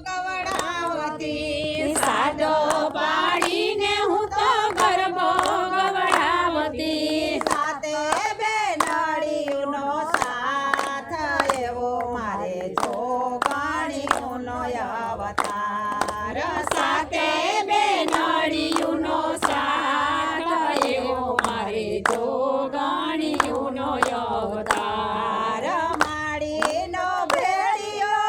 ગવડાવતી સાદો પાડીને હું તો ગરબો ગવડાવતી સાતે બેનડીઓનો સાથ એવો મારે જોગણીઓનો અવતાર સાતે બેનડીઓનો સાથ એવો મારે જોગણીઓનો અવતાર માડીનો ભેળિયો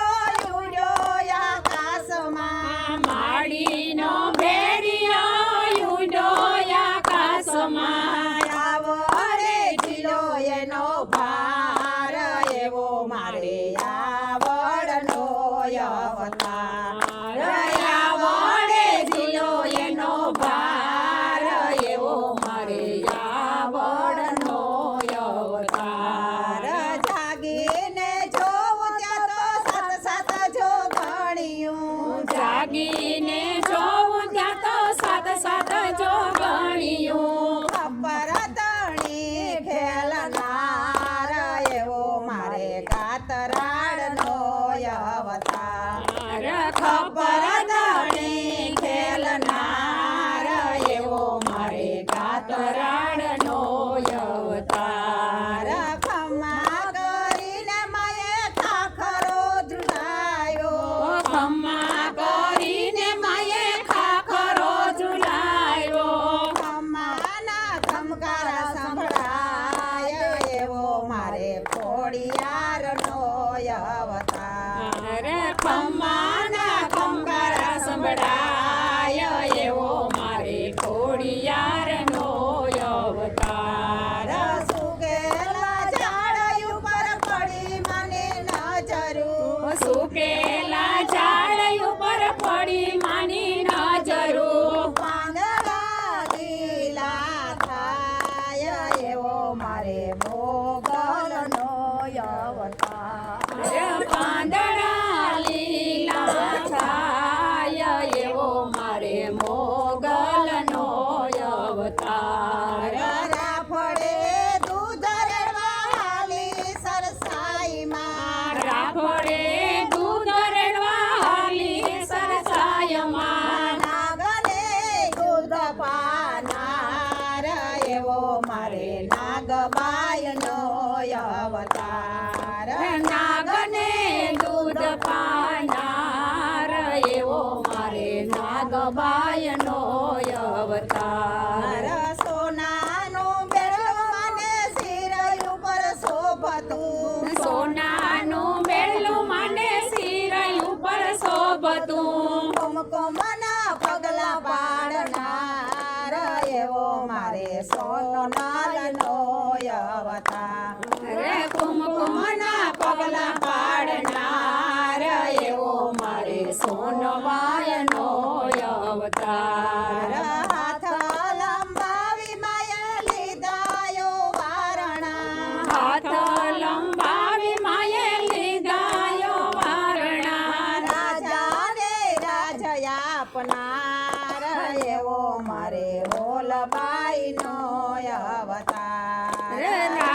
ઉડ્યો આકાશમાં માડીનો ભેળિયો ઉડ્યો આકાશમાં આવો રે જીલો એનો ભાર એવો મારે આવડનો અવતાર આવો રે જીલો એનો ભાર એવો મારે આવડનો અવતાર જાગીને જોઉં ત્યાં તો સાત સાત જોગણીયું જાગીને જોઉં ત્યાં તો સાત સાત જોગણીયું ખબર તણી ખેલનાર એવો મારે કાતરાળનો અવતાર ખબર તણી ખેલનાર એવો મારે કાતરાળનો અવતાર ખમ્મા કરીને માએ ખાખરો ઝુલાયો ખમ્મા કરીને માએ ખાખરો ઝુલાયો ખમ્માના ખમકારા સંભળાય એવો મારે ખોડિયારનો અવતાર ખમ્માના ખમકારા સંભળાય એવો મારે ખોડિયારનો અવતાર સુકેલા ઝાડ ઉપર પડી મને નજરું સુકેલા ઝાડ ઉપર પડી માની નજરું પાંદડા લીલા થાય એવો મારે મોગલનો અવતાર પાંદડા લીલા થાય એવો મારે મોગલનો અવતાર રાફડે દૂધ રેડવા હાલી સરસાઈમાં રાફડે દૂધ રેડવા હાલી સરસાઈમાં નાગને દૂધ પાનાર એવો મારે નાગબાઈનો અવતાર નાગને દૂધ પાનાર એવો મારે નાગબાઈનો અવતાર સોનાનું બેડલું મને શિર ઉપર શોભતું સોનાનું બેડલું મને શિર ઉપર શોભતું કુમકુમના પગલા પાડનાર એવો મારે સોનલાલનો અવતાર કુમકુમના પગલા પાડનાર એવો મારે સોનબાઈનો અવતાર હાથ લંબાવી માએ લીધાયો વારણા હાથ લંબાવી માએ લીધાયો વારણા રાજાને રાજ આપનાર એવો મારે હોલબાઈનો અવતાર